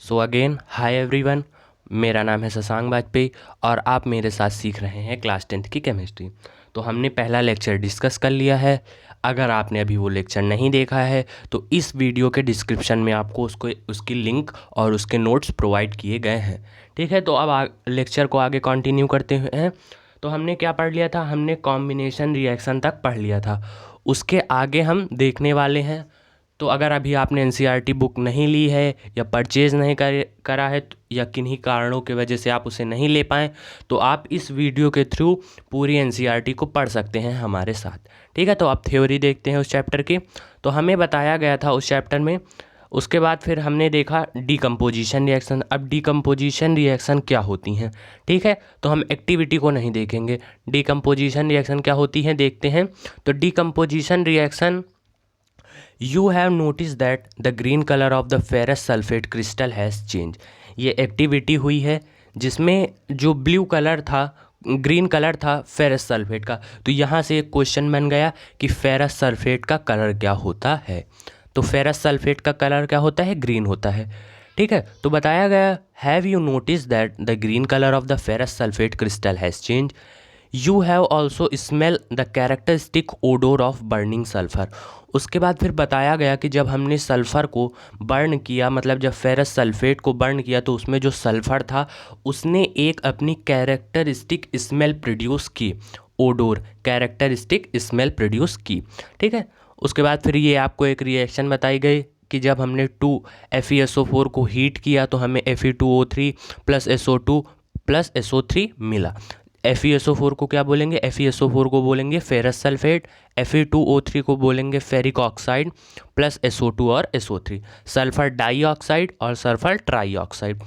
So again hi everyone. मेरा नाम है शशांक वाजपेयी और आप मेरे साथ सीख रहे हैं क्लास 10th की केमिस्ट्री। तो हमने पहला लेक्चर डिस्कस कर लिया है। अगर आपने अभी वो लेक्चर नहीं देखा है तो इस वीडियो के डिस्क्रिप्शन में आपको उसकी लिंक और उसके नोट्स प्रोवाइड किए गए हैं। ठीक है, तो अब लेक्चर को आगे कंटिन्यू करते हैं। तो हमने क्या पढ़ लिया था? हमने कॉम्बिनेशन रिएक्शन तक पढ़ लिया था। उसके आगे हम देखने वाले हैं। तो अगर अभी आपने एनसीईआरटी बुक नहीं ली है या परचेज़ नहीं करा है या किन्हीं कारणों की वजह से आप उसे नहीं ले पाएँ तो आप इस वीडियो के थ्रू पूरी एनसीईआरटी को पढ़ सकते हैं हमारे साथ। ठीक है, तो आप थ्योरी देखते हैं उस चैप्टर की। तो हमें बताया गया था उस चैप्टर में। उसके बाद फिर हमने देखा डीकम्पोजिशन रिएक्शन। अब डीकम्पोजिशन रिएक्शन क्या होती हैं? ठीक है, तो हम एक्टिविटी को नहीं देखेंगे, डीकम्पोजिशन रिएक्शन क्या होती हैं देखते हैं। तो decomposition reaction, you have notice that the green colour of the ferrous sulphate crystal has change. ये एक्टिविटी हुई है जिसमें जो ब्लू कलर था, ग्रीन कलर था फेरस सल्फेट का। तो यहाँ से एक क्वेश्चन बन गया कि फेरस सल्फेट का कलर क्या होता है। तो फेरस सल्फेट का कलर क्या होता है? ग्रीन होता है। ठीक है, तो बताया गया have you notice that the green colour of the ferrous sulphate crystal has change. You have also smell the characteristic odour of burning sulphur. उसके बाद फिर बताया गया कि जब हमने सल्फ़र को बर्न किया, मतलब जब फेरस सल्फेट को बर्न किया तो उसमें जो सल्फ़र था उसने एक अपनी कैरेक्टरिस्टिक स्मेल प्रोड्यूस की, ओडोर कैरेक्टरिस्टिक स्मेल प्रोड्यूस की। ठीक है, उसके बाद फिर ये आपको एक रिएक्शन बताई गई कि जब हमने 2FeSO4 को हीट किया तो हमें Fe2O3 plus SO2 plus SO3 मिला। FeSO4 को क्या बोलेंगे? FeSO4 को बोलेंगे फेरस सल्फेट, Fe2O3 को बोलेंगे फेरिक ऑक्साइड प्लस SO2 और SO3, सल्फर डाइऑक्साइड और सल्फर ट्राइऑक्साइड।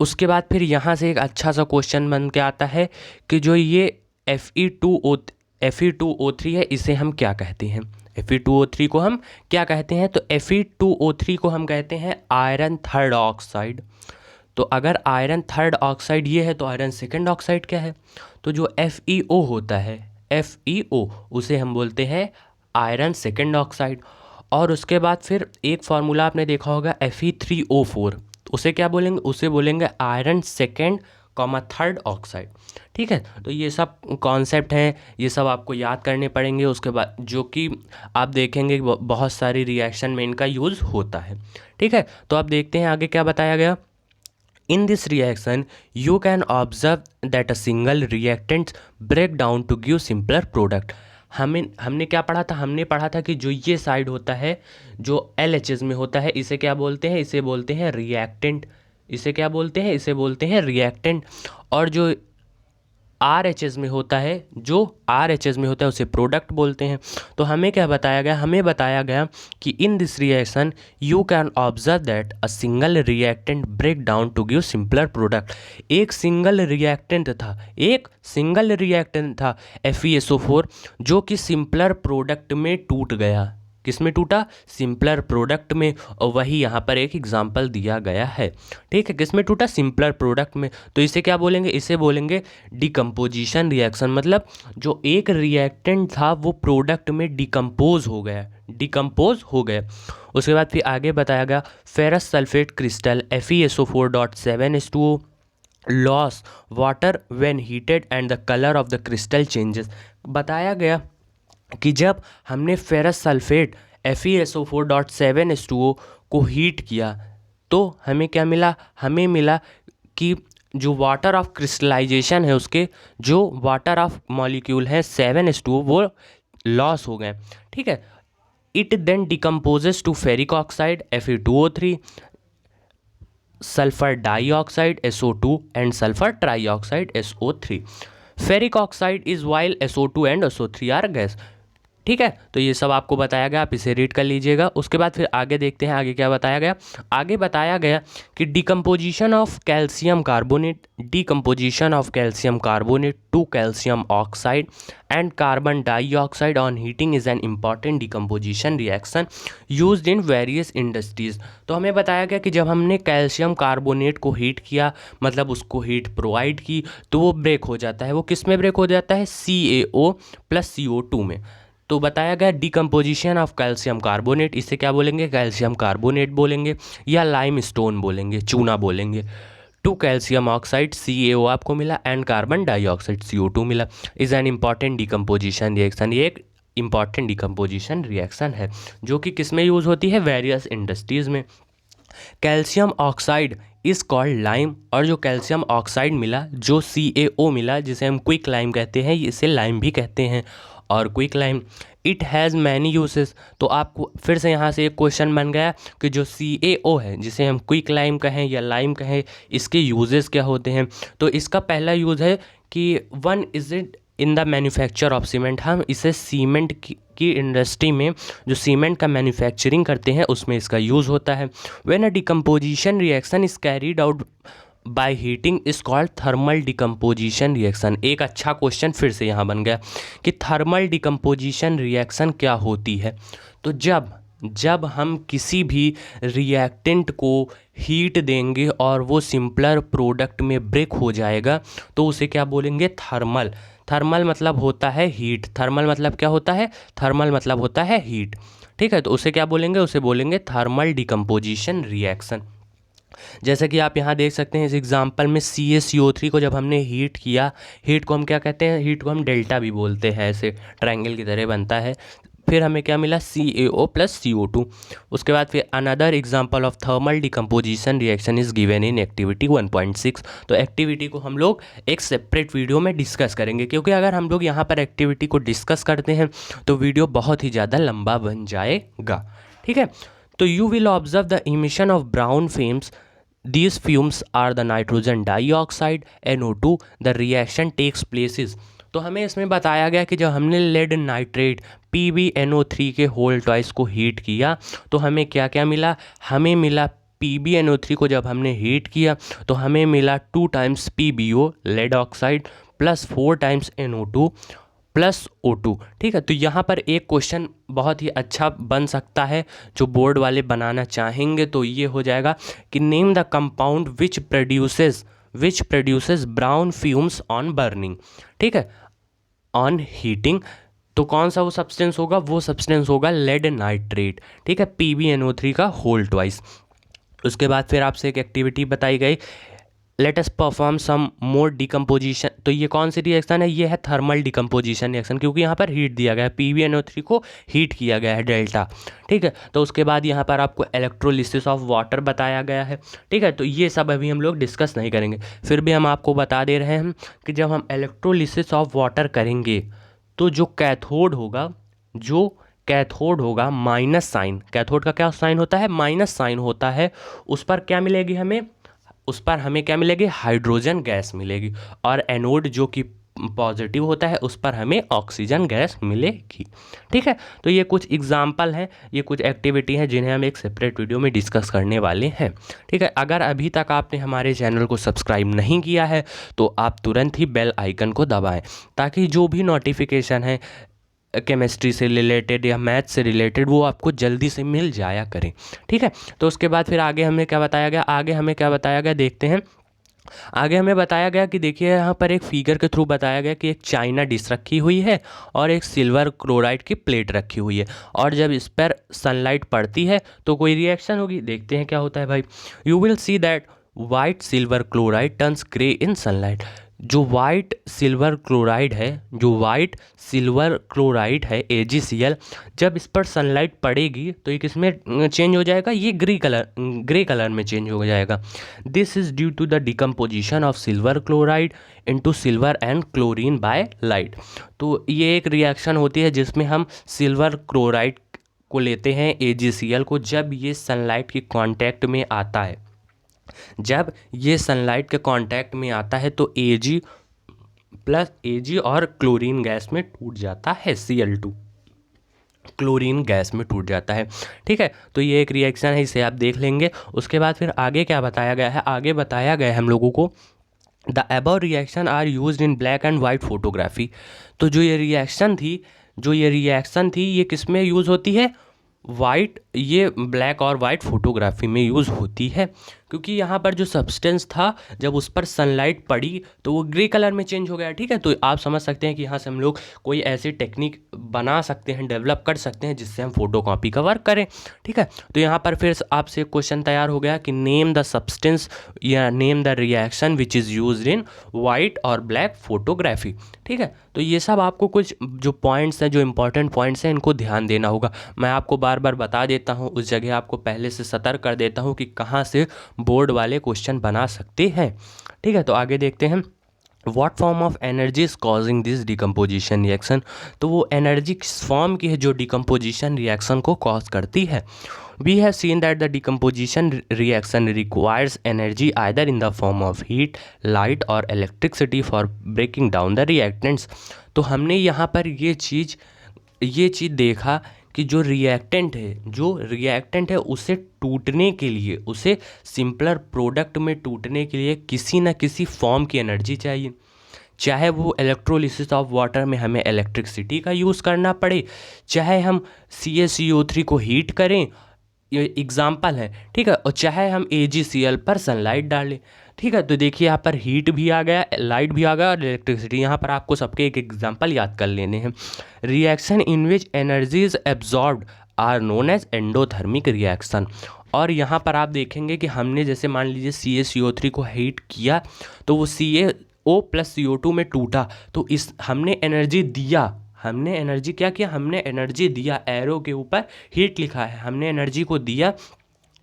उसके बाद फिर यहाँ से एक अच्छा सा क्वेश्चन बन के आता है कि जो ये Fe2O3 है इसे हम क्या कहते हैं? Fe2O3 को हम क्या कहते हैं? तो Fe2O3 को हम कहते हैं आयरन थर्ड ऑक्साइड। तो अगर आयरन थर्ड ऑक्साइड ये है तो आयरन सेकेंड ऑक्साइड क्या है? तो जो FeO होता है, FeO उसे हम बोलते हैं आयरन सेकेंड ऑक्साइड। और उसके बाद फिर एक फार्मूला आपने देखा होगा Fe3O4, तो उसे क्या बोलेंगे? उसे बोलेंगे iron second comma third oxide. ठीक है, तो ये सब कॉन्सेप्ट हैं, ये सब आपको याद करने पड़ेंगे। उसके बाद जो कि आप देखेंगे बहुत सारी रिएक्शन में इनका यूज़ होता है। ठीक है, तो आप देखते हैं आगे क्या बताया गया। In this reaction, you can observe that a single reactant break down to give simpler product. हमने क्या पढ़ा था? हमने पढ़ा था कि जो ये साइड होता है, जो LHS में होता है, इसे क्या बोलते हैं? इसे बोलते हैं रिएक्टेंट। इसे क्या बोलते हैं? इसे बोलते हैं रिएक्टेंट। और जो RHS में होता है, जो RHS में होता है उसे प्रोडक्ट बोलते हैं। तो हमें क्या बताया गया? हमें बताया गया कि in this reaction you can observe that a single reactant break down to give simpler product. एक सिंगल रिएक्टेंट था FeSO4 जो कि सिंपलर प्रोडक्ट में टूट गया। किस में टूटा? सिंपलर प्रोडक्ट में। और वही यहाँ पर एक एग्जांपल दिया गया है। ठीक है, किस में टूटा? सिंपलर प्रोडक्ट में। तो इसे क्या बोलेंगे? इसे बोलेंगे डिकम्पोजिशन रिएक्शन। मतलब जो एक रिएक्टेंट था वो प्रोडक्ट में डिकम्पोज हो गया। उसके बाद फिर आगे बताया गया ferrous sulphate crystal FeSO4.7H2O loss water when heated and the colour of the crystal changes. बताया गया कि जब हमने फेरस सल्फेट FeSO4.7H2O को हीट किया तो हमें क्या मिला? हमें मिला कि जो वाटर ऑफ क्रिस्टलाइजेशन है, उसके जो वाटर ऑफ मॉलिक्यूल है 7H2O वो लॉस हो गए। ठीक है, it then decomposes to ferric oxide Fe2O3, sulphur dioxide SO2 and sulphur trioxide SO3। Ferric oxide is while SO2 and SO3 are gas. ठीक है, तो ये सब आपको बताया गया, आप इसे रीड कर लीजिएगा। उसके बाद फिर आगे देखते हैं आगे क्या बताया गया। आगे बताया गया कि decomposition of calcium carbonate to calcium oxide and carbon dioxide on heating is an important decomposition reaction used in various industries. तो हमें बताया गया कि जब हमने कैल्शियम कार्बोनेट को हीट किया, मतलब उसको हीट प्रोवाइड की, तो वो ब्रेक हो जाता है। वो किस में ब्रेक हो जाता है? CaO प्लस CO2 में। तो बताया गया डिकम्पोजिशन ऑफ कैल्शियम कार्बोनेट, इसे क्या बोलेंगे, कैल्शियम कार्बोनेट बोलेंगे या लाइम स्टोन बोलेंगे, चूना बोलेंगे। टू कैल्शियम ऑक्साइड CaO आपको मिला एंड कार्बन डाइऑक्साइड CO2 मिला। Is an important decomposition reaction, ये एक इम्पॉर्टेंट डिकम्पोजिशन रिएक्शन है जो कि किस में यूज़ होती है, वेरियस इंडस्ट्रीज़ में। Calcium oxide is called lime, और जो कैल्शियम ऑक्साइड मिला, जो CaO मिला, जिसे हम क्विक लाइम कहते हैं, इसे लाइम भी कहते हैं और quick lime. It has many uses, तो आपको फिर से यहाँ से एक क्वेश्चन बन गया कि जो CaO है, जिसे हम क्विक लाइम कहें या लाइम कहें, इसके यूजेस क्या होते हैं। तो इसका पहला यूज़ है कि one is it in the manufacture of cement, हम इसे सीमेंट की इंडस्ट्री में जो सीमेंट का मैन्युफैक्चरिंग करते हैं उसमें इसका यूज़ होता है। When a decomposition reaction is carried out by heating is called thermal decomposition reaction. एक अच्छा क्वेश्चन फिर से यहाँ बन गया कि थर्मल डिकम्पोजिशन रिएक्शन क्या होती है। तो जब हम किसी भी रिएक्टेंट को हीट देंगे और वो सिंपलर प्रोडक्ट में ब्रेक हो जाएगा तो उसे क्या बोलेंगे, थर्मल। थर्मल मतलब होता है हीट, थर्मल मतलब क्या होता है, थर्मल मतलब होता है हीट। ठीक है, तो उसे क्या बोलेंगे, उसे बोलेंगे थर्मल डिकम्पोजिशन रिएक्शन। जैसे कि आप यहाँ देख सकते हैं इस एग्जांपल में CaCO3 को जब हमने हीट किया, हीट को हम क्या कहते हैं, हीट को हम डेल्टा भी बोलते हैं, ऐसे ट्रायंगल की तरह बनता है। फिर हमें क्या मिला, CaO + CO2। उसके बाद फिर another example of thermal decomposition reaction is given in activity 1.6। तो एक्टिविटी को हम लोग एक सेपरेट वीडियो में डिस्कस करेंगे, क्योंकि अगर हम लोग यहाँ पर एक्टिविटी को डिस्कस करते हैं तो वीडियो बहुत ही ज़्यादा लंबा बन जाएगा। ठीक है, तो you will observe the emission of brown flames, these fumes are the nitrogen dioxide NO2, the reaction takes places। तो हमें इसमें बताया गया कि जब हमने लेड नाइट्रेट PbNO3 के होल ट्वाइस को हीट किया तो हमें क्या क्या मिला, हमें मिला PbNO3 को जब हमने हीट किया तो हमें मिला 2 times PbO lead oxide plus 4 times NO2 plus O2। ठीक है, तो यहाँ पर एक क्वेश्चन बहुत ही अच्छा बन सकता है जो बोर्ड वाले बनाना चाहेंगे, तो ये हो जाएगा कि name the compound which produces brown fumes on burning. ठीक है, ऑन हीटिंग। तो कौन सा वो सब्सटेंस होगा, वो सब्सटेंस होगा लेड नाइट्रेट। ठीक है, PbNO3 का होल ट्वाइस। उसके बाद फिर आपसे एक एक्टिविटी बताई गई, लेट अस परफॉर्म सम मोर डिकम्पोजिशन। तो ये कौन सी रिएक्शन है, ये है थर्मल डिकम्पोजिशन रिएक्शन, क्योंकि यहाँ पर हीट दिया गया है, PbNO3 को हीट किया गया है डेल्टा। ठीक है, तो उसके बाद यहाँ पर आपको इलेक्ट्रोलिसिस ऑफ वाटर बताया गया है। ठीक है, तो ये सब अभी हम लोग डिस्कस नहीं करेंगे, फिर भी हम आपको बता दे रहे हैं कि जब हम इलेक्ट्रोलिसिस ऑफ वाटर करेंगे तो जो कैथोड होगा माइनस साइन, कैथोड का क्या साइन होता है, माइनस साइन होता है, उस पर क्या मिलेगी हमें, उस पर हमें क्या मिलेगी, हाइड्रोजन गैस मिलेगी। और एनोड जो कि पॉजिटिव होता है उस पर हमें ऑक्सीजन गैस मिलेगी। ठीक है, तो ये कुछ एग्जाम्पल हैं, ये कुछ एक्टिविटी हैं जिन्हें हम एक सेपरेट वीडियो में डिस्कस करने वाले हैं। ठीक है, अगर अभी तक आपने हमारे चैनल को सब्सक्राइब नहीं किया है तो आप तुरंत ही बेल आइकन को दबाएं, ताकि जो भी नोटिफिकेशन है केमिस्ट्री से रिलेटेड या मैथ से रिलेटेड वो आपको जल्दी से मिल जाया करें। ठीक है, तो उसके बाद फिर आगे हमें क्या बताया गया, देखते हैं। आगे हमें बताया गया कि देखिए यहाँ पर एक फिगर के थ्रू बताया गया कि एक चाइना डिश रखी हुई है और एक सिल्वर क्लोराइड की प्लेट रखी हुई है, और जब इस पर सनलाइट पड़ती है तो कोई रिएक्शन होगी। देखते हैं क्या होता है भाई। You will see that white silver chloride turns grey in sunlight. जो वाइट सिल्वर क्लोराइड है AgCl, जब इस पर सनलाइट पड़ेगी तो ये किसमें चेंज हो जाएगा, ये ग्रे कलर में चेंज हो जाएगा। This is due to the decomposition of silver chloride into silver and chlorine by light. तो ये एक रिएक्शन होती है जिसमें हम सिल्वर क्लोराइड को लेते हैं AgCl को, जब ये सनलाइट के कांटेक्ट में आता है, जब ये सनलाइट के कांटेक्ट में आता है तो Ag और क्लोरीन गैस में टूट जाता है, Cl2 क्लोरीन गैस में टूट जाता है। ठीक है, तो ये एक रिएक्शन है, इसे आप देख लेंगे। उसके बाद फिर आगे क्या बताया गया है, आगे बताया गया है हम लोगों को the above reaction are used in black and white photography. तो जो ये रिएक्शन थी ये किस में यूज़ होती है, ये ब्लैक और वाइट फोटोग्राफी में यूज़ होती है। क्योंकि यहाँ पर जो सब्सटेंस था जब उस पर सनलाइट पड़ी तो वो ग्रे कलर में चेंज हो गया। ठीक है, तो आप समझ सकते हैं कि यहाँ से हम लोग कोई ऐसी टेक्निक बना सकते हैं, डेवलप कर सकते हैं जिससे हम फोटोकॉपी का वर्क करें। ठीक है, तो यहाँ पर फिर आपसे क्वेश्चन तैयार हो गया कि नेम द सब्सटेंस या name the reaction which is used in white और ब्लैक फोटोग्राफी। ठीक है, तो ये सब आपको कुछ जो पॉइंट्स हैं, जो इंपॉर्टेंट पॉइंट्स हैं, इनको ध्यान देना होगा। मैं आपको बार बार बता देता हूँ, उस जगह आपको पहले से सतर्क कर देता हूँ कि कहाँ से बोर्ड वाले क्वेश्चन बना सकते हैं। ठीक है, तो आगे देखते हैं। What form of energy is causing this decomposition reaction. तो वो एनर्जी किस फॉर्म की है जो डिकम्पोजिशन रिएक्शन को कॉज करती है। We have seen that the decomposition reaction requires energy either in the form of heat, light or electricity for breaking down the reactants। तो हमने यहाँ पर ये चीज़ देखा कि जो रिएक्टेंट है उसे टूटने के लिए, उसे सिंपलर प्रोडक्ट में टूटने के लिए किसी न किसी फॉर्म की एनर्जी चाहिए। चाहे वो इलेक्ट्रोलिसिस ऑफ वाटर में हमें इलेक्ट्रिसिटी का यूज़ करना पड़े, चाहे हम CaCO3 को हीट करें, ये एग्जाम्पल है। ठीक है, और चाहे हम AgCl पर सनलाइट डालें। ठीक है, तो देखिए यहाँ पर हीट भी आ गया, लाइट भी आ गया और इलेक्ट्रिसिटी। यहाँ पर आपको सबके एक एग्जाम्पल याद कर लेने हैं। Reaction in which energy is absorbed are known as endothermic reaction. और यहाँ पर आप देखेंगे कि हमने जैसे मान लीजिए CaCO3 को हीट किया तो वो CO प्लस CO2 में टूटा, तो इस हमने एनर्जी दिया। हमने एनर्जी क्या किया, हमने एनर्जी दिया। एरो के ऊपर हीट लिखा है, हमने एनर्जी को दिया।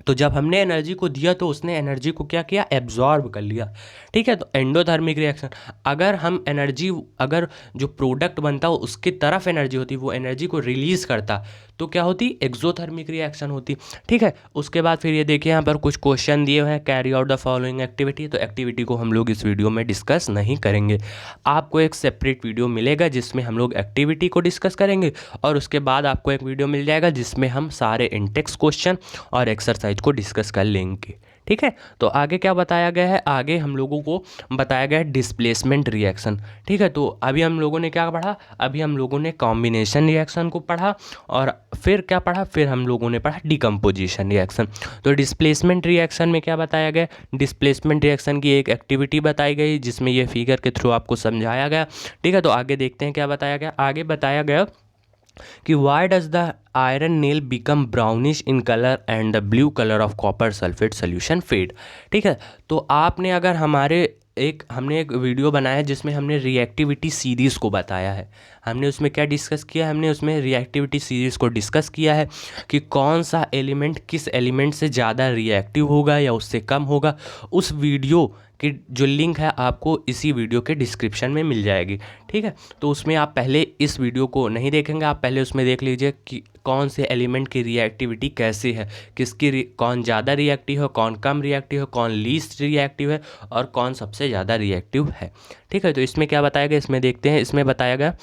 तो जब हमने एनर्जी को दिया तो उसने एनर्जी को क्या किया, एब्जॉर्ब कर लिया। ठीक है, तो एंडोथर्मिक रिएक्शन, अगर जो प्रोडक्ट बनता हो उसकी तरफ एनर्जी होती, वो एनर्जी को रिलीज़ करता, तो क्या होती, एक्सोथर्मिक रिएक्शन होती। ठीक है, उसके बाद फिर ये देखिए यहाँ पर कुछ क्वेश्चन दिए हुए हैं, carry out the following activity. तो एक्टिविटी को हम लोग इस वीडियो में डिस्कस नहीं करेंगे, आपको एक सेपरेट वीडियो मिलेगा जिसमें हम लोग एक्टिविटी को डिस्कस करेंगे, और उसके बाद आपको एक वीडियो मिल जाएगा जिसमें हम सारे इंटेक्स क्वेश्चन और एक्सरसाइज को डिस्कस कर लेंगे। ठीक है, तो आगे क्या बताया गया है, आगे हम लोगों को बताया गया है डिस्प्लेसमेंट रिएक्शन। ठीक है, तो अभी हम लोगों ने क्या पढ़ा, अभी हम लोगों ने कॉम्बिनेशन रिएक्शन को पढ़ा, और फिर क्या पढ़ा, फिर हम लोगों ने पढ़ा डिकम्पोजिशन रिएक्शन। तो डिस्प्लेसमेंट रिएक्शन में क्या बताया गया, डिस्प्लेसमेंट रिएक्शन की एक एक्टिविटी बताई गई जिसमें ये फिगर के थ्रू आपको समझाया गया। ठीक है, तो आगे देखते हैं क्या बताया गया। आगे बताया गया कि why does the iron nail become brownish in colour and the blue colour of copper sulphate solution fade. ठीक है, तो आपने अगर हमने एक वीडियो बनाया है जिसमें हमने रिएक्टिविटी सीरीज़ को बताया है। हमने उसमें क्या डिस्कस किया, हमने उसमें रिएक्टिविटी सीरीज़ को डिस्कस किया है कि कौन सा एलिमेंट किस एलिमेंट से ज़्यादा रिएक्टिव होगा या उससे कम होगा। उस वीडियो की जो लिंक है आपको इसी वीडियो के डिस्क्रिप्शन में मिल जाएगी। ठीक है, तो उसमें आप पहले इस वीडियो को नहीं देखेंगे, आप पहले उसमें देख लीजिए कि कौन से एलिमेंट की रिएक्टिविटी कैसे है, कौन ज़्यादा रिएक्टिव है, कौन कम रिएक्टिव है, कौन लीस्ट रिएक्टिव है और कौन सबसे ज़्यादा रिएक्टिव है। ठीक है, तो इसमें क्या बताया गया, इसमें देखते हैं। इसमें बताया गया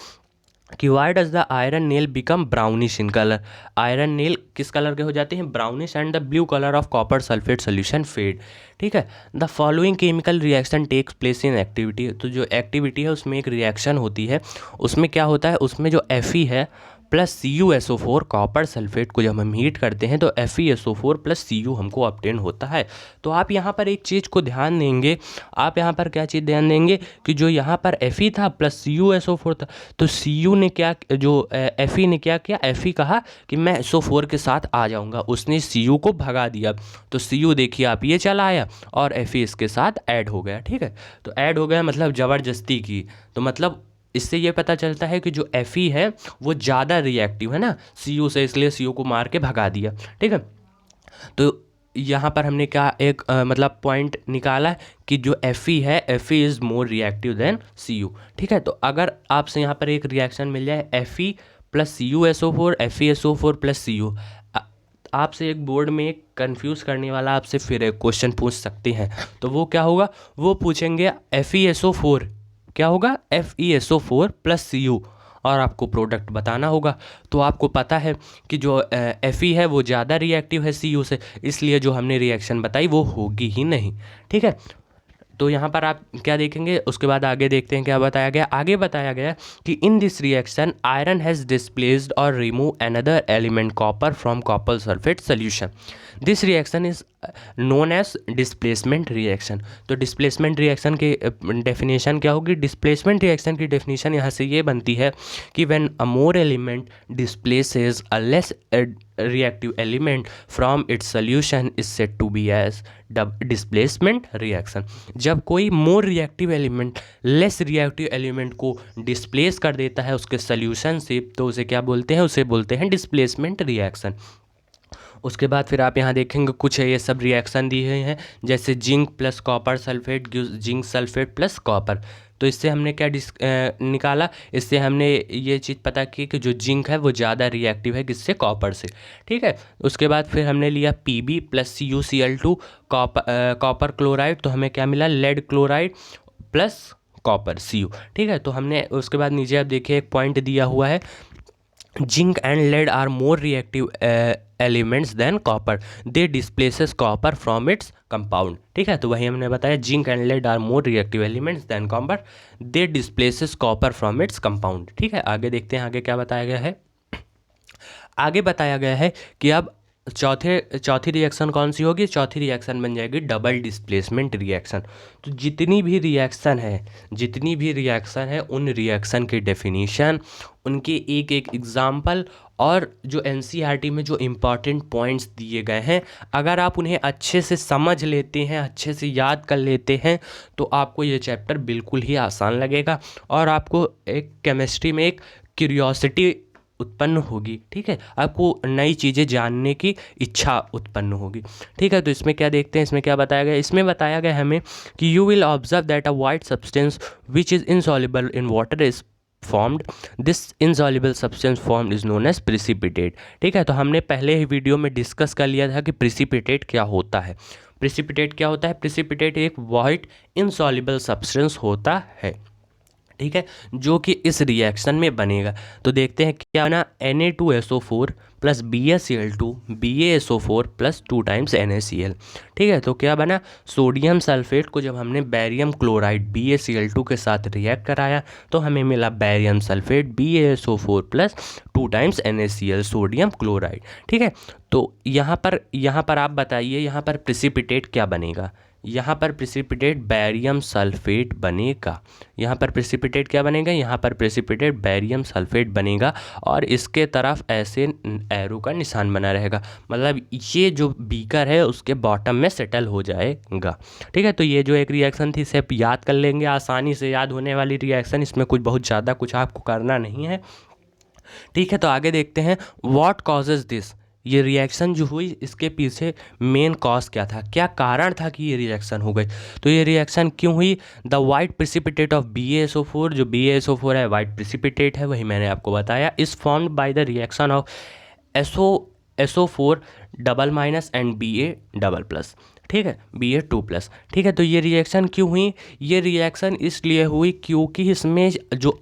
कि why does the iron nail become brownish in colour. Iron nail किस कलर के हो जाते हैं, brownish, and the blue colour of copper sulphate solution fade. ठीक है, the following chemical reaction takes place in activity. तो जो एक्टिविटी है उसमें एक रिएक्शन होती है, उसमें क्या होता है, उसमें जो Fe है प्लस CuSO4 कॉपर सल्फेट को जब हम हीट करते हैं तो FeSO4 प्लस Cu हमको ऑब्टेन होता है। तो आप यहाँ पर एक चीज़ को ध्यान देंगे, आप यहाँ पर क्या चीज़ ध्यान देंगे कि जो यहाँ पर Fe था प्लस CuSO4 था, तो Cu ने क्या, जो Fe ने क्या किया, Fe कहा कि मैं SO4 के साथ आ जाऊँगा, उसने Cu को भगा दिया। तो Cu देखिए आप ये चला आया और Fe इसके साथ ऐड हो गया। ठीक है, तो ऐड हो गया मतलब ज़बरदस्ती की, तो मतलब इससे ये पता चलता है कि जो Fe है वो ज़्यादा रिएक्टिव है ना Cu से, इसलिए Cu को मार के भगा दिया। ठीक है, तो यहाँ पर हमने क्या एक मतलब पॉइंट निकाला है कि जो Fe है, Fe is more reactive than Cu। ठीक है, तो अगर आपसे यहाँ पर एक रिएक्शन मिल जाए Fe plus CuSO4, FeSO4 plus Cu, आपसे एक बोर्ड में एक कंफ्यूज करने वाला आपसे फिर एक क्वेश्चन पूछ सकते हैं। तो वो क्या होगा, वो पूछेंगे FeSO4 क्या होगा, FeSO4 प्लस Cu, और आपको प्रोडक्ट बताना होगा। तो आपको पता है कि जो Fe है वो ज़्यादा रिएक्टिव है Cu से, इसलिए जो हमने रिएक्शन बताई वो होगी ही नहीं। ठीक है, तो यहाँ पर आप क्या देखेंगे, उसके बाद आगे देखते हैं क्या बताया गया। आगे बताया गया कि in this reaction iron has displaced और remove another element copper from copper sulphate solution. This reaction is known as displacement reaction. तो डिस्प्लेसमेंट रिएक्शन की डेफिनेशन क्या होगी? डिस्प्लेसमेंट रिएक्शन की डेफिनेशन यहाँ से ये बनती है कि when a more element displaces a less reactive element from its solution is said to be as displacement reaction। जब कोई more reactive element less reactive element को displace कर देता है उसके solution से, तो उसे क्या बोलते हैं? उसे बोलते हैं displacement reaction। उसके बाद फिर आप यहाँ देखेंगे कुछ ये सब रिएक्शन दिए हुए हैं, जैसे zinc plus copper sulphate gives zinc sulphate plus copper. तो इससे हमने क्या निकाला? इससे हमने ये चीज़ पता की कि जो जिंक है वो ज़्यादा रिएक्टिव है किससे? कॉपर से। ठीक है, उसके बाद फिर हमने लिया Pb plus CuCl2 copper chloride, तो हमें क्या मिला? Lead chloride plus copper Cu। ठीक है, तो हमने उसके बाद नीचे आप देखिए एक पॉइंट दिया हुआ है, zinc and lead are more reactive elements than copper, they displaces copper from its compound. ठीक है, तो वही हमने बताया, zinc and lead are more reactive elements than copper, they displaces copper from its compound. ठीक है, आगे देखते हैं आगे क्या बताया गया है। आगे बताया गया है कि अब चौथी रिएक्शन कौन सी होगी? चौथी रिएक्शन बन जाएगी डबल डिस्प्लेसमेंट रिएक्शन। तो जितनी भी रिएक्शन है उन रिएक्शन की डेफिनेशन, उनके एक एक एग्जाम्पल और जो NCERT में जो इम्पॉर्टेंट पॉइंट्स दिए गए हैं, अगर आप उन्हें अच्छे से समझ लेते हैं, अच्छे से याद कर लेते हैं, तो आपको ये चैप्टर बिल्कुल ही आसान लगेगा और आपको एक केमिस्ट्री में एक क्यूरियोसिटी उत्पन्न होगी। ठीक है, आपको नई चीज़ें जानने की इच्छा उत्पन्न होगी। ठीक है, तो इसमें क्या देखते हैं, इसमें क्या बताया गया? इसमें बताया गया हमें कि you will observe that a white substance which is insoluble in water is formed, this insoluble substance formed is known as precipitate. ठीक है, तो हमने पहले ही वीडियो में डिस्कस कर लिया था कि प्रिसिपिटेट क्या होता है। प्रिसिपिटेट क्या होता है? प्रिसिपिटेट एक वाइट इनसॉल्युबल सब्सटेंस होता है। ठीक है, जो कि इस रिएक्शन में बनेगा। तो देखते हैं क्या बना, Na2SO4 plus BaCl2 BaSO4 plus 2 times NaCl। ठीक है, तो क्या बना? सोडियम सल्फेट को जब हमने बैरियम क्लोराइड BaCl2 के साथ रिएक्ट कराया तो हमें मिला barium sulphate BaSO4 plus 2 times NaCl sodium chloride. ठीक है, तो यहाँ पर आप बताइए, यहाँ पर प्रिसिपिटेट क्या बनेगा? यहाँ पर प्रिसिपिटेट बैरियम सल्फेट बनेगा। यहाँ पर प्रिसिपिटेट क्या बनेगा? यहाँ पर प्रिसिपिटेट बैरियम सल्फेट बनेगा और इसके तरफ ऐसे एरो का निशान बना रहेगा, मतलब ये जो बीकर है उसके बॉटम में सेटल हो जाएगा। ठीक है, तो ये जो एक रिएक्शन थी इसे आप याद कर लेंगे, आसानी से याद होने वाली रिएक्शन, इसमें कुछ बहुत ज़्यादा कुछ आपको करना नहीं है। ठीक है, तो आगे देखते हैं, व्हाट कॉजेज दिस। ये रिएक्शन जो हुई इसके पीछे मेन कॉज क्या था, क्या कारण था कि ये रिएक्शन हो गई? तो ये रिएक्शन क्यों हुई? The white precipitate of BaSO4, जो BaSO4 है वाइट प्रिसिपिटेट है, वही मैंने आपको बताया, is formed by the reaction of SO4 double minus and Ba double plus. ठीक है, Ba2+। ठीक है, तो ये रिएक्शन क्यों हुई? ये रिएक्शन इसलिए हुई क्योंकि इसमें जो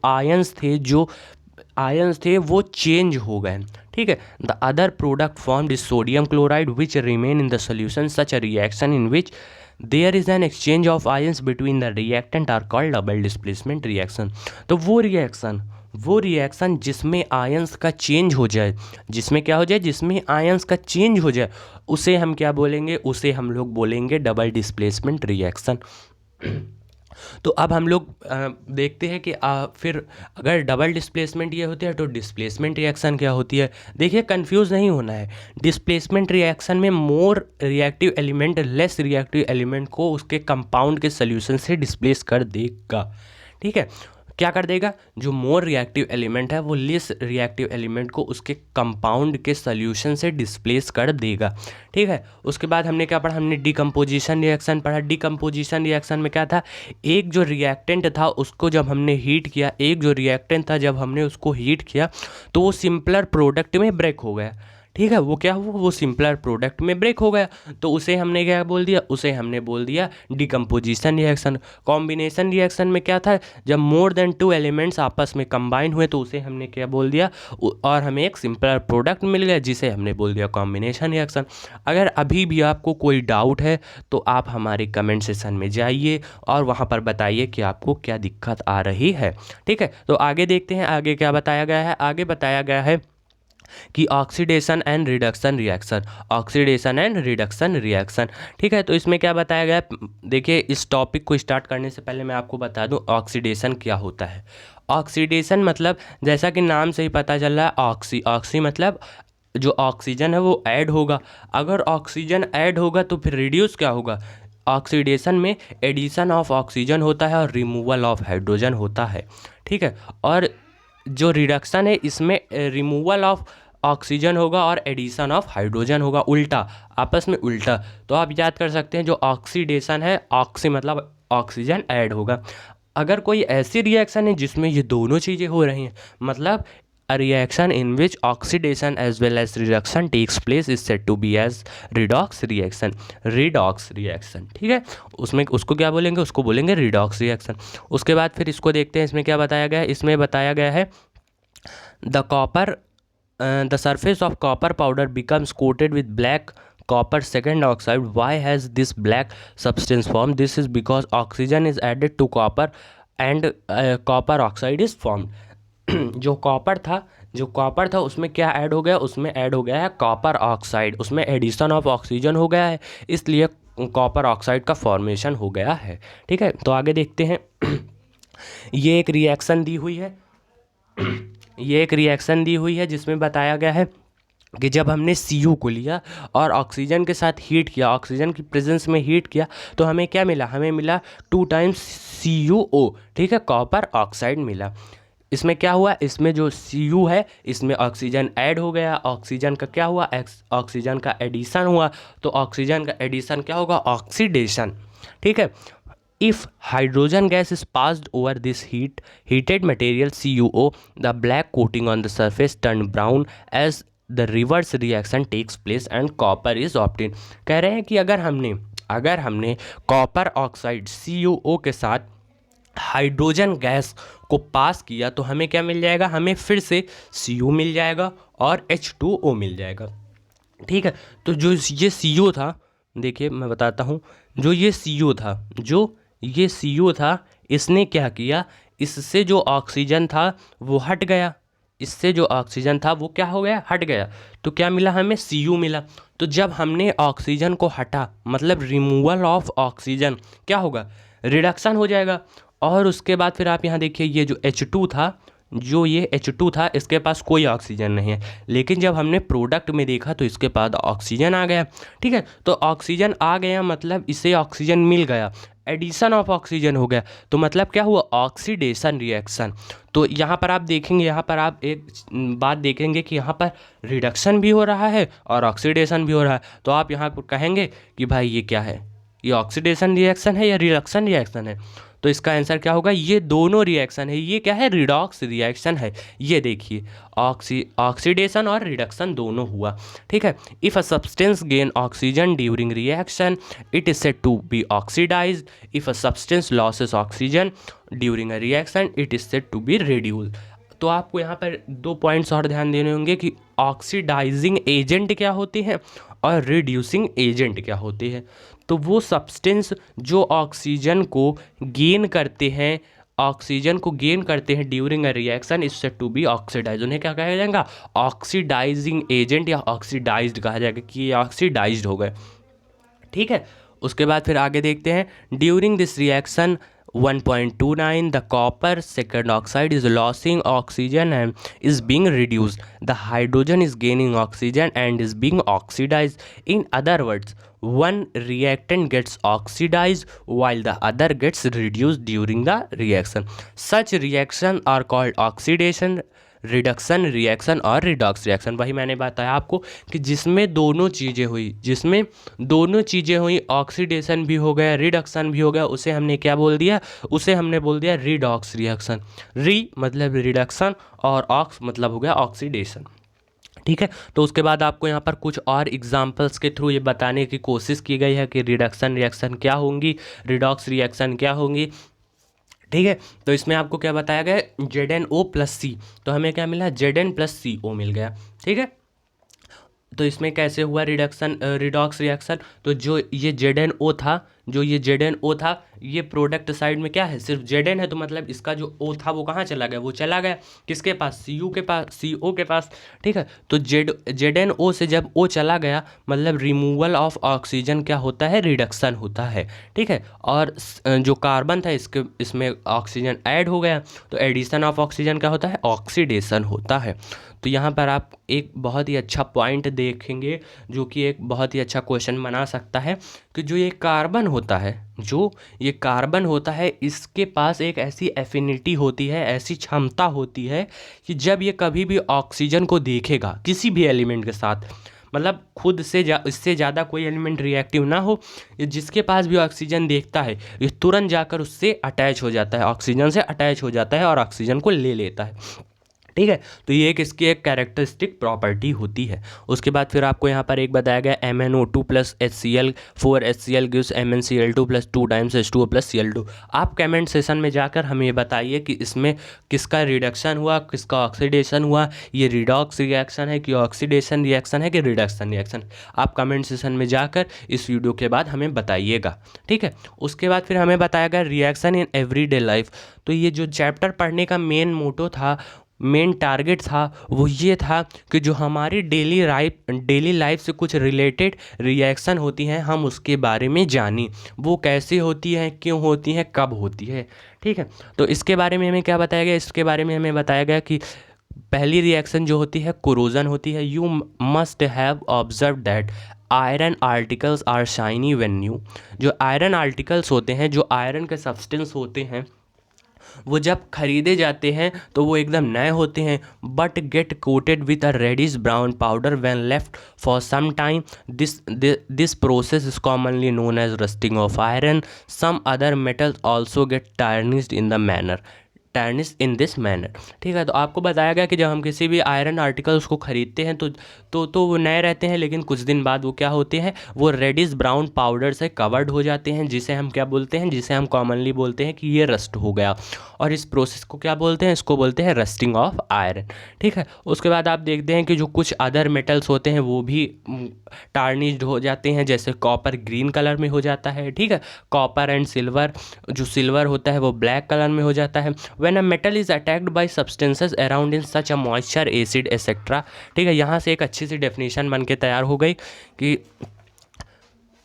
आयंस थे वो चेंज हो गए। ठीक है, the other product formed is sodium chloride which remain in the solution, such a reaction in which there is an exchange of ions between the reactant are called double displacement reaction. तो वो reaction जिसमें ions का change हो जाए, जिसमें क्या हो जाए? जिसमें आयंस का चेंज हो जाए, उसे हम क्या बोलेंगे? उसे हम लोग बोलेंगे डबल डिस्प्लेसमेंट रिएक्शन। तो अब हम लोग देखते हैं कि फिर अगर डबल डिस्प्लेसमेंट ये होती है तो डिस्प्लेसमेंट रिएक्शन क्या होती है। देखिए, कंफ्यूज नहीं होना है। डिस्प्लेसमेंट रिएक्शन में मोर reactive element less reactive element को उसके कंपाउंड के सोल्यूशन से डिस्प्लेस कर देगा। ठीक है, क्या कर देगा? जो मोर रिएक्टिव एलिमेंट है वो लेस रिएक्टिव एलिमेंट को उसके कंपाउंड के सोल्यूशन से डिस्प्लेस कर देगा। ठीक है, उसके बाद हमने क्या पढ़ा? हमने डिकम्पोजिशन रिएक्शन पढ़ा। डिकम्पोजिशन रिएक्शन में क्या था? एक जो रिएक्टेंट था उसको जब हमने हीट किया, तो वो सिंपलर प्रोडक्ट में ब्रेक हो गया। ठीक है, वो क्या हुआ, वो सिंपलर प्रोडक्ट में ब्रेक हो गया। तो उसे हमने क्या बोल दिया, उसे हमने बोल दिया डिकम्पोजिशन रिएक्शन। कॉम्बिनेशन रिएक्शन में क्या था, जब मोर देन टू एलिमेंट्स आपस में कंबाइन हुए तो उसे हमने क्या बोल दिया, और हमें एक सिंपलर प्रोडक्ट मिल गया जिसे हमने बोल दिया कॉम्बिनेशन रिएक्शन। अगर अभी भी आपको कोई डाउट है तो आप हमारे कमेंट सेक्शन में जाइए और वहाँ पर बताइए कि आपको क्या दिक्कत आ रही है। ठीक है, तो आगे देखते हैं आगे क्या बताया गया है। आगे बताया गया है कि oxidation and reduction reaction, oxidation and reduction reaction. ठीक है, तो इसमें क्या बताया गया है, देखिए इस टॉपिक को स्टार्ट करने से पहले मैं आपको बता दूं ऑक्सीडेशन क्या होता है। ऑक्सीडेशन मतलब जैसा कि नाम से ही पता चल रहा है, ऑक्सी मतलब जो ऑक्सीजन है वो ऐड होगा। अगर ऑक्सीजन ऐड होगा तो फिर रिड्यूस क्या होगा, ऑक्सीडेशन में एडिशन ऑफ ऑक्सीजन होता है और रिमूवल ऑफ हाइड्रोजन होता है। ठीक है, और जो रिडक्शन है इसमें रिमूवल ऑफ ऑक्सीजन होगा और एडिशन ऑफ हाइड्रोजन होगा, उल्टा, आपस में उल्टा। तो आप याद कर सकते हैं जो ऑक्सीडेशन है, ऑक्सी मतलब ऑक्सीजन ऐड होगा। अगर कोई ऐसी रिएक्शन है जिसमें ये दोनों चीज़ें हो रही हैं, मतलब a reaction in which oxidation as well as reduction takes place is said to be as redox reaction, redox reaction। ठीक है, उसमें उसको क्या बोलेंगे, उसको बोलेंगे redox reaction। उसके बाद फिर इसको देखते हैं, इसमें क्या बताया गया है। इसमें बताया गया है the surface of copper powder becomes coated with black copper second oxide. Why has this black substance formed? This is because oxygen is added to copper and copper oxide is formed। जो copper था उसमें क्या add हो गया, उसमें add हो गया है कॉपर ऑक्साइड, उसमें एडिशन ऑफ ऑक्सीजन हो गया है, इसलिए कॉपर ऑक्साइड का फॉर्मेशन हो गया है। ठीक है, तो आगे देखते हैं। ये एक रिएक्शन दी हुई है, ये एक रिएक्शन दी हुई है जिसमें बताया गया है कि जब हमने Cu को लिया और ऑक्सीजन के साथ हीट किया, ऑक्सीजन की प्रेजेंस में हीट किया, तो हमें क्या मिला, हमें मिला 2 टाइम्स CuO। ठीक है, कॉपर ऑक्साइड मिला। इसमें क्या हुआ, इसमें जो Cu है इसमें ऑक्सीजन ऐड हो गया, ऑक्सीजन का क्या हुआ, ऑक्सीजन का एडिशन हुआ, तो ऑक्सीजन का एडिशन क्या होगा, ऑक्सीडेशन। ठीक है, if hydrogen gas is passed over this heated material CuO, the black coating on the surface turn brown as the reverse reaction takes place and copper is obtained। कह रहे हैं कि अगर हमने कॉपर ऑक्साइड CuO के साथ hydrogen gas को पास किया तो हमें क्या मिल जाएगा, हमें फिर से Cu मिल जाएगा और H2O मिल जाएगा। ठीक है, तो जो ये Cu था, देखिए मैं बताता हूँ, जो ये Cu था इसने क्या किया, इससे जो ऑक्सीजन था वो हट गया, इससे जो ऑक्सीजन था वो क्या हो गया, हट गया। तो क्या मिला, हमें Cu मिला। तो जब हमने ऑक्सीजन को हटा मतलब रिमूवल ऑफ ऑक्सीजन, क्या होगा, रिडक्शन हो जाएगा। और उसके बाद फिर आप यहाँ देखिए, ये जो H2 था, इसके पास कोई ऑक्सीजन नहीं है, लेकिन जब हमने प्रोडक्ट में देखा तो इसके पास ऑक्सीजन आ गया। ठीक है, तो ऑक्सीजन आ गया मतलब इसे ऑक्सीजन मिल गया, एडिशन ऑफ ऑक्सीजन हो गया, तो मतलब क्या हुआ, ऑक्सीडेशन रिएक्शन। तो यहाँ पर आप देखेंगे, यहाँ पर आप एक बात देखेंगे कि यहाँ पर रिडक्शन भी हो रहा है और ऑक्सीडेशन भी हो रहा है। तो आप यहाँ पर कहेंगे कि भाई ये क्या है, ये ऑक्सीडेशन रिएक्शन है या रिडक्शन रिएक्शन है। तो इसका आंसर क्या होगा, ये दोनों रिएक्शन है, ये क्या है, रिडॉक्स रिएक्शन है। ये देखिए ऑक्सीडेशन और रिडक्शन दोनों हुआ। ठीक है, if a substance gain oxygen during reaction it is said to be oxidised, if a substance loses oxygen during a reaction it is said to be reduced. तो आपको यहाँ पर 2 पॉइंट्स और ध्यान देने होंगे कि ऑक्सीडाइजिंग एजेंट क्या होते हैं और रिड्यूसिंग एजेंट क्या होते हैं। तो वो सब्सटेंस जो ऑक्सीजन को गेन करते हैं during a reaction is said to be oxidised, उन्हें क्या कहा जाएगा, ऑक्सीडाइजिंग एजेंट या ऑक्सीडाइज्ड कहा जाएगा कि ये ऑक्सीडाइज्ड हो गए। ठीक है, उसके बाद फिर आगे देखते हैं, during this reaction 1.29 the copper second oxide is losing oxygen and is being reduced, the hydrogen is gaining oxygen and is being oxidized. In other words, one reactant gets oxidized while the other gets reduced during the reaction. Such reactions are called oxidation, reduction reaction और redox reaction. वही मैंने बताया आपको कि जिसमें दोनों चीज़ें हुई, ऑक्सीडेशन भी हो गया, रिडक्शन भी हो गया, उसे हमने क्या बोल दिया, उसे हमने बोल दिया रिडॉक्स रिएक्शन। री मतलब रिडक्शन और ऑक्स मतलब हो गया ऑक्सीडेशन। ठीक है। तो उसके बाद आपको यहाँ पर कुछ और एग्जांपल्स के थ्रू ये बताने की कोशिश की गई है कि रिडक्शन रिएक्शन क्या होंगी, रिडॉक्स रिएक्शन क्या होंगी। ठीक है। तो इसमें आपको क्या बताया गया, ZnO+C, तो हमें क्या मिला, Zn+CO मिल गया। ठीक है। तो इसमें कैसे हुआ रिडक्शन रिडॉक्स रिएक्शन, तो जो ये ZnO था, जो ये ZnO था, ये प्रोडक्ट साइड में क्या है, सिर्फ Zn है, तो मतलब इसका जो O था वो कहाँ चला गया, वो चला गया किसके पास, Cu के पास, CO के पास। ठीक है। तो ZnO से जब O चला गया, मतलब रिमूवल ऑफ ऑक्सीजन क्या होता है, रिडक्शन होता है। ठीक है। और जो कार्बन था इसमें ऑक्सीजन ऐड हो गया, तो एडिशन ऑफ ऑक्सीजन क्या होता है, ऑक्सीडेशन होता है। तो यहाँ पर आप एक बहुत ही अच्छा पॉइंट देखेंगे जो कि एक बहुत ही अच्छा क्वेश्चन बना सकता है कि जो ये कार्बन होता है, जो ये कार्बन होता है, इसके पास एक ऐसी एफिनिटी होती है, ऐसी क्षमता होती है कि जब ये कभी भी ऑक्सीजन को देखेगा किसी भी एलिमेंट के साथ, मतलब खुद से इससे ज़्यादा कोई एलिमेंट रिएक्टिव ना हो, ये जिसके पास भी ऑक्सीजन देखता है ये तुरंत जाकर उससे अटैच हो जाता है, ऑक्सीजन से अटैच हो जाता है और ऑक्सीजन को ले लेता है। ठीक है। तो ये एक इसकी एक कैरेक्टरिस्टिक प्रॉपर्टी होती है। उसके बाद फिर आपको यहाँ पर एक बताया गया MnO2 + HCl 4HCl gives MnCl2 + 2 times H2O + Cl2। आप कमेंट सेशन में जाकर हमें ये बताइए कि इसमें किसका रिडक्शन हुआ, किसका ऑक्सीडेशन हुआ, ये रिडॉक्स रिएक्शन है कि ऑक्सीडेशन रिएक्शन है कि रिडक्शन रिएक्शन। आप कमेंट सेशन में जाकर इस वीडियो के बाद हमें बताइएगा। ठीक है। उसके बाद फिर हमें बताया गया रिएक्शन इन एवरीडे लाइफ। तो ये जो चैप्टर पढ़ने का मेन मोटो था, मेन टारगेट था, वो ये था कि जो हमारी डेली लाइफ से कुछ रिलेटेड रिएक्शन होती हैं हम उसके बारे में जानें, वो कैसे होती हैं, क्यों होती हैं, कब होती है। ठीक है। तो इसके बारे में हमें क्या बताया गया, इसके बारे में हमें बताया गया कि पहली रिएक्शन जो होती है कोरोजन होती है। You must have observe that iron articles are shiny when new. जो आयरन आर्टिकल्स होते हैं, जो आयरन के सब्सटेंस होते हैं, वो जब खरीदे जाते हैं तो वो एकदम नए होते हैं, but get coated with a reddish brown powder when left for some time. This process is commonly known as rusting of iron. Some other metals also get tarnished in the manner, tarnish in this manner. ठीक है। तो आपको बताया गया कि जब हम किसी भी आयरन आर्टिकल्स को ख़रीदते हैं तो वो नए रहते हैं, लेकिन कुछ दिन बाद वो क्या होते हैं, वो रेडिश ब्राउन पाउडर से कवर्ड हो जाते हैं, जिसे हम क्या बोलते हैं, जिसे हम कॉमनली बोलते हैं कि ये रस्ट हो गया। और इस प्रोसेस को क्या बोलते हैं, इसको बोलते हैं रस्टिंग ऑफ आयरन। ठीक है। उसके बाद आप देखते हैं कि जो कुछ अदर मेटल्स होते हैं वो भी टार्निश्ड हो जाते हैं, जैसे कॉपर ग्रीन कलर में हो जाता है। ठीक है। कॉपर एंड सिल्वर, जो सिल्वर होता है वो ब्लैक कलर में हो जाता है। When a metal is attacked by substances around in such a moisture, acid, etc. ठीक है। यहाँ से एक अच्छी सी डेफिनेशन बन के तैयार हो गई कि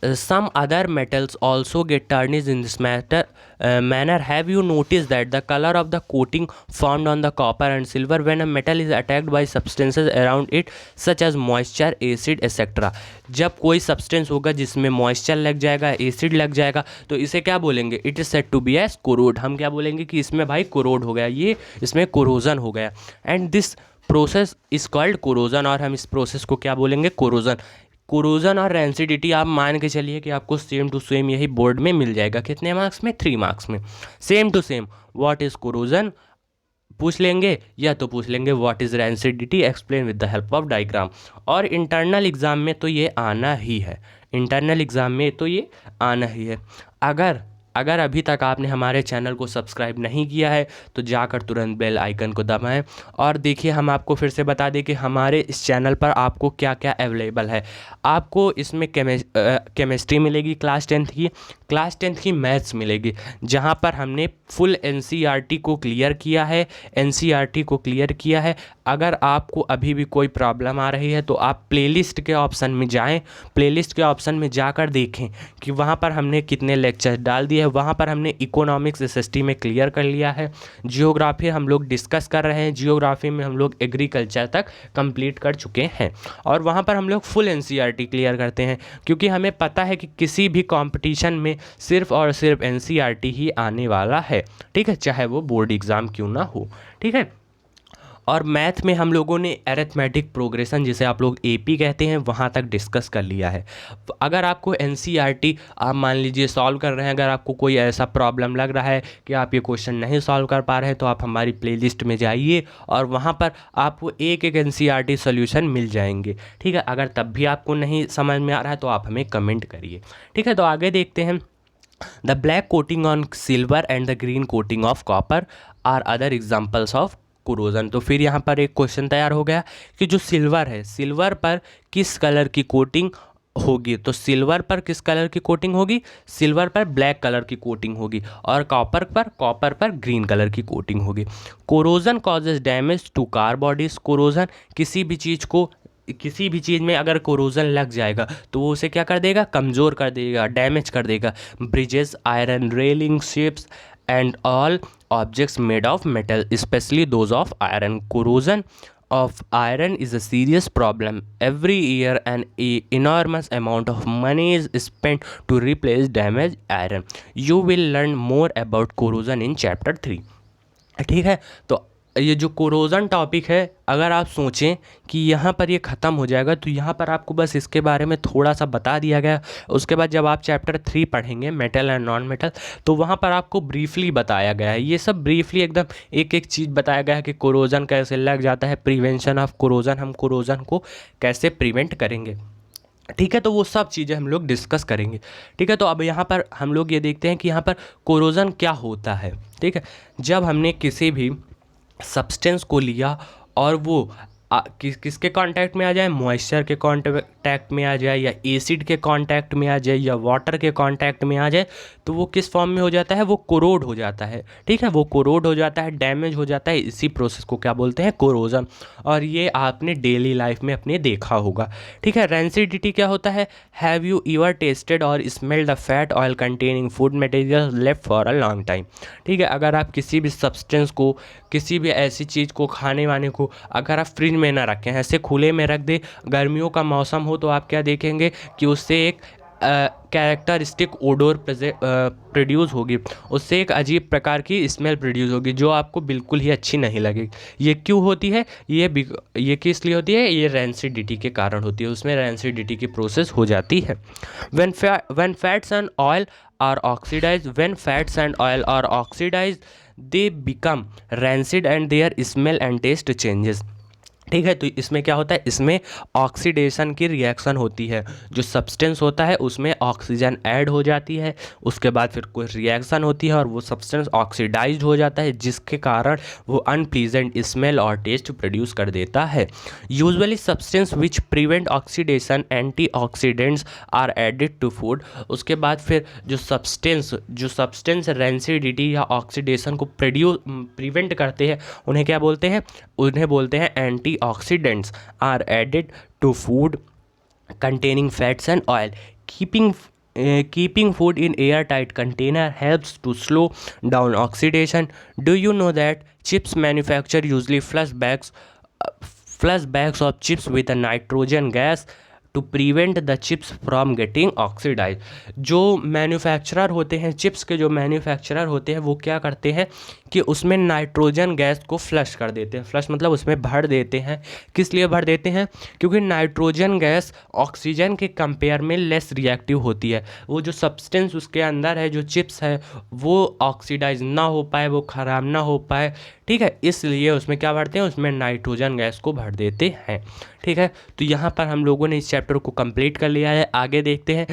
some other metals also get tarnished in this manner. Have you noticed that the color of the coating formed on the copper and silver when a metal is attacked by substances around it such as moisture, acid, etc. जब कोई substance होगा जिसमें moisture लग जाएगा, acid लग जाएगा, तो इसे क्या बोलेंगे, it is said to be as corroded. हम क्या बोलेंगे कि इसमें भाई कोरोड हो गया, ये इसमें कोरोजन हो गया। And this process is called corrosion, और हम इस प्रोसेस को क्या बोलेंगे, कोरोजन। कोरोजन और रेंसिडिटी आप मान के चलिए कि आपको सेम टू सेम यही बोर्ड में मिल जाएगा। कितने मार्क्स में, 3 मार्क्स में। Same to same what is corrosion पूछ लेंगे, या तो पूछ लेंगे what is rancidity, explain with the help of diagram. और इंटरनल एग्ज़ाम में तो ये आना ही है, इंटरनल एग्ज़ाम में तो ये आना ही है। अगर अभी तक आपने हमारे चैनल को सब्सक्राइब नहीं किया है तो जाकर तुरंत बेल आइकन को दबाएं। और देखिए, हम आपको फिर से बता दें कि हमारे इस चैनल पर आपको क्या क्या अवेलेबल है। आपको इसमें केमिस्ट्री मिलेगी, क्लास 10th की मैथ्स मिलेगी, जहां पर हमने फुल NCERT को क्लियर किया है, NCERT को क्लियर किया है। अगर आपको अभी भी कोई प्रॉब्लम आ रही है तो आप प्लेलिस्ट के ऑप्शन में जाएं, प्लेलिस्ट के ऑप्शन में जाकर देखें कि वहाँ पर हमने कितने लेक्चर डाल दिए हैं। वहाँ पर हमने इकोनॉमिक्स SST में क्लियर कर लिया है, जियोग्राफी हम लोग डिस्कस कर रहे हैं, जियोग्राफी में हम लोग एग्रीकल्चर तक कंप्लीट कर चुके हैं, और वहाँ पर हम लोग फुल NCERT क्लियर करते हैं, क्योंकि हमें पता है कि किसी भी कॉम्पिटिशन में सिर्फ और सिर्फ NCERT ही आने वाला है। ठीक है। चाहे वो बोर्ड एग्ज़ाम क्यों ना हो। ठीक है। और मैथ में हम लोगों ने अरिथमेटिक प्रोग्रेशन, जिसे आप लोग एपी कहते हैं, वहाँ तक डिस्कस कर लिया है। अगर आपको एनसीईआरटी आप मान लीजिए सॉल्व कर रहे हैं, अगर आपको कोई ऐसा प्रॉब्लम लग रहा है कि आप ये क्वेश्चन नहीं सॉल्व कर पा रहे हैं, तो आप हमारी प्लेलिस्ट में जाइए और वहाँ पर आपको एक एक एनसीईआरटी सॉल्यूशन मिल जाएंगे। ठीक है, अगर तब भी आपको नहीं समझ में आ रहा है तो आप हमें कमेंट करिए। ठीक है, तो आगे देखते हैं। The black coating on silver and the green coating of copper are other examples of corrosion. तो फिर यहाँ पर एक क्वेश्चन तैयार हो गया कि जो सिल्वर है, सिल्वर पर किस कलर की कोटिंग होगी। तो सिल्वर पर किस कलर की कोटिंग होगी, सिल्वर पर ब्लैक कलर की कोटिंग होगी, और कॉपर पर ग्रीन कलर की कोटिंग होगी। Corrosion causes damage to car bodies. Corrosion किसी भी चीज़ में अगर कोरोजन लग जाएगा तो वो उसे क्या कर देगा, कमज़ोर कर देगा, डैमेज कर देगा। Bridges, iron railing, ships and all objects made of metal, specially those of iron. Corrosion of iron is a serious problem. Every year an enormous amount of money is spent to replace damaged iron. You will learn more about corrosion in chapter 3. ठीक है, तो ये जो corrosion topic है, अगर आप सोचें कि यहाँ पर ये ख़त्म हो जाएगा, तो यहाँ पर आपको बस इसके बारे में थोड़ा सा बता दिया गया। उसके बाद जब आप चैप्टर 3 पढ़ेंगे, मेटल एंड नॉन मेटल, तो वहाँ पर आपको ब्रीफली बताया गया है, ये सब ब्रीफली एकदम एक एक चीज़ बताया गया है कि कोरोजन कैसे लग जाता है, प्रिवेंशन ऑफ कोरोजन, हम कोरोजन को कैसे प्रिवेंट करेंगे। ठीक है, तो वो सब चीज़ें हम लोग डिस्कस करेंगे। ठीक है, तो अब यहाँ पर हम लोग ये देखते हैं कि यहाँ पर कोरोजन क्या होता है। ठीक है, जब हमने किसी भी सब्सटेंस को लिया और वो किसके कांटेक्ट में आ जाए, मॉइस्चर के कांटेक्ट में आ जाए, या एसिड के कांटेक्ट में आ जाए, या वाटर के कांटेक्ट में आ जाए, तो वो किस फॉर्म में हो जाता है, वो कोरोड हो जाता है। ठीक है, वो कोरोड हो जाता है, डैमेज हो जाता है। इसी प्रोसेस को क्या बोलते हैं, कोरोजन। और ये आपने डेली लाइफ में अपने देखा होगा। ठीक है, रेंसिडिटी क्या होता है, हैव यू एवर टेस्टेड और smelled the fat oil containing food material left for a long time. ठीक है, अगर आप किसी भी सब्सटेंस को, किसी भी ऐसी चीज़ को, खाने वाने को अगर आप फ्रिज में ना रखें, ऐसे खुले में रख दे, गर्मियों का मौसम हो, तो आप क्या देखेंगे कि उससे एक कैरेक्टरिस्टिक ओडोर प्रोड्यूस होगी, उससे एक अजीब प्रकार की स्मेल प्रोड्यूस होगी जो आपको बिल्कुल ही अच्छी नहीं लगेगी। ये क्यों होती है, ये किस लिए होती है, ये रेंसिडिटी के कारण होती है, उसमें रेंसिडिटी की प्रोसेस हो जाती है। When fats and oil are oxidised, when fats and oil are oxidised they become rancid and their smell and taste changes. ठीक है, तो इसमें क्या होता है, इसमें ऑक्सीडेशन की रिएक्शन होती है। जो सब्सटेंस होता है उसमें ऑक्सीजन ऐड हो जाती है, उसके बाद फिर कोई रिएक्शन होती है और वो सब्सटेंस ऑक्सीडाइज्ड हो जाता है, जिसके कारण वो अनप्लीजेंट स्मेल और टेस्ट प्रोड्यूस कर देता है। Usually substance which prevent oxidation antioxidants are added to food. उसके बाद फिर जो सब्सटेंस रेंसिडिटी या ऑक्सीडेशन को प्रिवेंट करते हैं, उन्हें क्या बोलते हैं, उन्हें बोलते हैं antioxidants are added to food containing fats and oil. Keeping food in airtight container helps to slow down oxidation. Do you know that chips manufacturer usually flush bags of chips with a nitrogen gas to prevent the chips from getting oxidised. जो manufacturer होते हैं, chips के जो manufacturer होते हैं, वो क्या करते हैं कि उसमें नाइट्रोजन गैस को फ्लश कर देते हैं। फ्लश मतलब उसमें भर देते हैं। किस लिए भर देते हैं, क्योंकि नाइट्रोजन गैस ऑक्सीजन के कंपेयर में लेस रिएक्टिव होती है। वो जो सब्सटेंस उसके अंदर है, जो चिप्स है, वो ऑक्सीडाइज ना हो पाए, वो ख़राब ना हो पाए। ठीक है, इसलिए उसमें क्या भरते हैं, उसमें नाइट्रोजन गैस को भर देते हैं। ठीक है, तो यहाँ पर हम लोगों ने इस चैप्टर को कंप्लीट कर लिया है। आगे देखते हैं।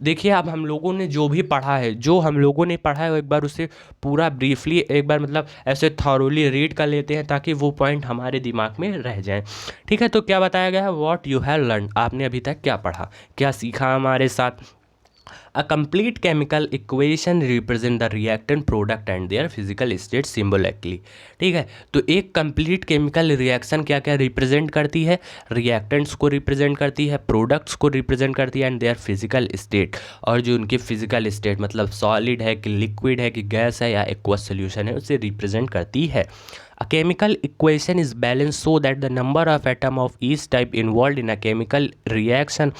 देखिए, अब हम लोगों ने जो हम लोगों ने पढ़ा है, एक बार उसे पूरा ब्रीफली एक बार मतलब ऐसे थॉरोली रीड कर लेते हैं, ताकि वो पॉइंट हमारे दिमाग में रह जाएं। ठीक है, तो क्या बताया गया है, व्हाट यू हैव लर्न, आपने अभी तक क्या पढ़ा, क्या सीखा हमारे साथ। A complete chemical equation represent the reactant product and their physical state symbolically। ठीक है, तो एक कंप्लीट केमिकल रिएक्शन क्या क्या रिप्रेजेंट करती है, रिएक्टेंट्स को रिप्रेजेंट करती है, प्रोडक्ट्स को रिप्रेजेंट करती है, एंड देयर फिजिकल स्टेट, और जो उनके फिजिकल स्टेट मतलब सॉलिड है कि लिक्विड है कि गैस है या एक्वस सोल्यूशन है, उसे रिप्रेजेंट करती है। A chemical equation is balanced so that the number of atoms of each type involved in a chemical reaction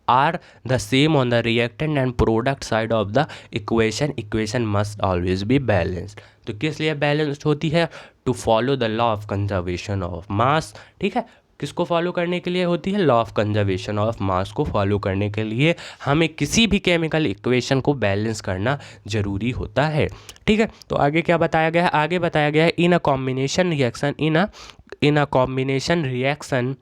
are the same on the reactant and product side of the equation. Equation must always be balanced। तो किस लिए balanced होती है? To follow the law of conservation of mass. ठीक है, किसको follow करने के लिए होती है? Law of conservation of mass को फॉलो करने के लिए हमें किसी भी केमिकल इक्वेशन को बैलेंस करना ज़रूरी होता है। ठीक है, तो आगे क्या बताया गया है? आगे बताया गया है in a combination reaction in a combination reaction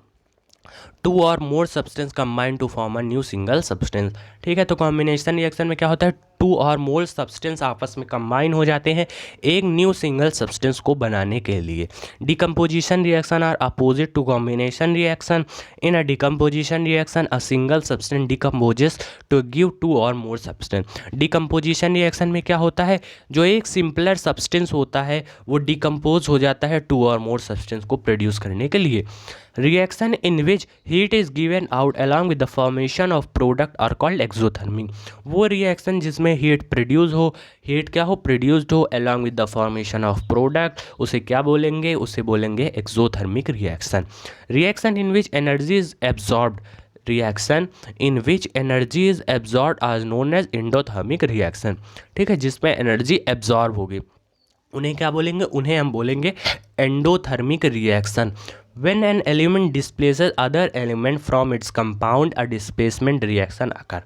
two or more substance combine to form a new single substance. ठीक है, तो कॉम्बिनेशन रिएक्शन में क्या होता है? टू और मोर सब्सटेंस आपस में कंबाइन हो जाते हैं एक न्यू सिंगल सब्सटेंस को बनाने के लिए। Decomposition reaction are opposite to combination reaction. In a decomposition reaction a single substance decomposes to give two or more substance. Decomposition reaction में क्या होता है? जो एक सिंपलर सब्सटेंस होता है वो डिकम्पोज हो जाता है टू और मोर सब्सटेंस को प्रोड्यूस करने के लिए। Reaction in which heat is given out along with the formation of product are called exothermic. वो रिएक्शन जिसमें हीट प्रोड्यूस हो, हीट क्या हो? प्रोड्यूस्ड हो along with the formation of product, उसे क्या बोलेंगे? उसे बोलेंगे exothermic reaction. Reaction in which energy is absorbed reaction in which energy is absorb आज नोन एज एंडोथर्मिक रिएक्शन। ठीक है, जिसमें एनर्जी एब्जॉर्ब होगी उन्हें क्या बोलेंगे? उन्हें हम बोलेंगे endothermic reaction. When an element displaces other element from its compound, a displacement reaction occur।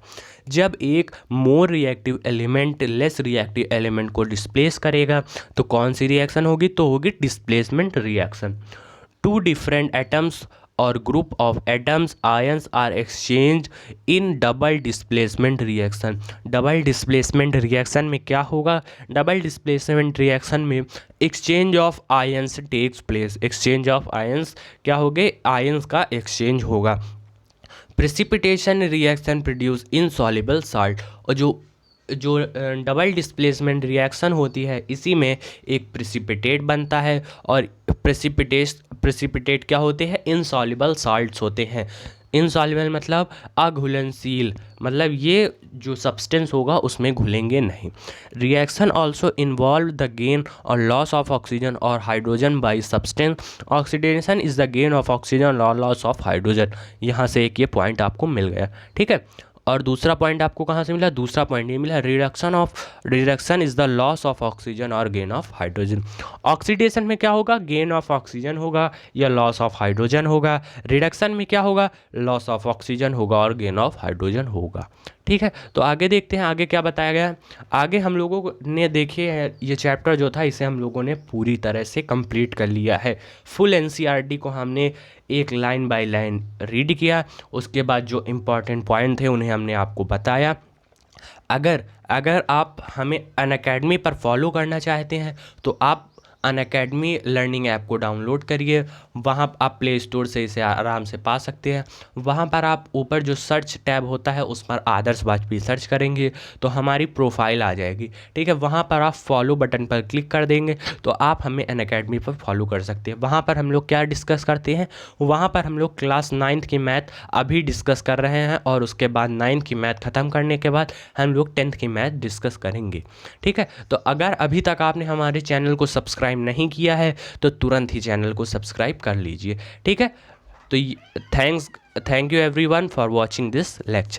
जब एक more reactive element less reactive element को डिस्प्लेस करेगा तो कौन सी रिएक्शन होगी? तो होगी displacement reaction. Two different atoms or group of atoms ions are exchange in double displacement reaction. Double displacement reaction में क्या होगा? डबल डिस्प्लेसमेंट रिएक्शन में exchange of ions takes place. Exchange of ions क्या हो गए? आयंस का exchange होगा। Precipitation reaction produce insoluble salt. और जो डबल डिस्प्लेसमेंट रिएक्शन होती है इसी में एक प्रेसिपिटेट बनता है और प्रेसिपिटेट क्या होते हैं? इनसॉल्युबल साल्ट्स होते हैं। इनसॉल्युबल मतलब अघुलनशील, मतलब ये जो सब्सटेंस होगा उसमें घुलेंगे नहीं। Reaction also involve the gain और लॉस ऑफ ऑक्सीजन और hydrogen by substance. Oxidation is the gain of oxygen और लॉस ऑफ हाइड्रोजन। यहाँ से एक ये पॉइंट आपको मिल गया। ठीक है, और दूसरा पॉइंट आपको कहाँ से मिला? दूसरा पॉइंट ये मिला, reduction is the loss of oxygen और गेन ऑफ हाइड्रोजन। ऑक्सीडेशन में क्या होगा? गेन ऑफ ऑक्सीजन होगा या लॉस ऑफ हाइड्रोजन होगा। रिडक्शन में क्या होगा? लॉस ऑफ ऑक्सीजन होगा और गेन ऑफ हाइड्रोजन होगा। ठीक है, तो आगे देखते हैं आगे क्या बताया गया है। आगे हम लोगों ने देखिए ये चैप्टर जो था इसे हम लोगों ने पूरी तरह से कंप्लीट कर लिया है। फुल एनसीईआरटी को हमने एक लाइन बाय लाइन रीड किया, उसके बाद जो इम्पॉर्टेंट पॉइंट थे उन्हें हमने आपको बताया। अगर आप हमें अनअकैडमी पर फॉलो करना चाहते हैं तो आप अनअकैडमी लर्निंग ऐप को डाउनलोड करिए। वहाँ आप प्ले स्टोर से इसे आराम से पा सकते हैं। वहाँ पर आप ऊपर जो सर्च टैब होता है उस पर आदर्श वाजपेयी सर्च करेंगे तो हमारी प्रोफाइल आ जाएगी। ठीक है, वहाँ पर आप फॉलो बटन पर क्लिक कर देंगे तो आप हमें अनअकैडमी पर फॉलो कर सकते हैं। वहाँ पर हम लोग क्या डिस्कस करते हैं? वहाँ पर हम लोग क्लास 9th की मैथ अभी डिस्कस कर रहे हैं और उसके बाद 9th की मैथ ख़त्म करने के बाद हम लोग 10th की मैथ डिस्कस करेंगे। ठीक है, तो अगर अभी तक आपने हमारे चैनल को सब्सक्राइब नहीं किया है तो तुरंत ही चैनल को सब्सक्राइब कर लीजिए। ठीक है, तो thank you everyone for watching this lecture.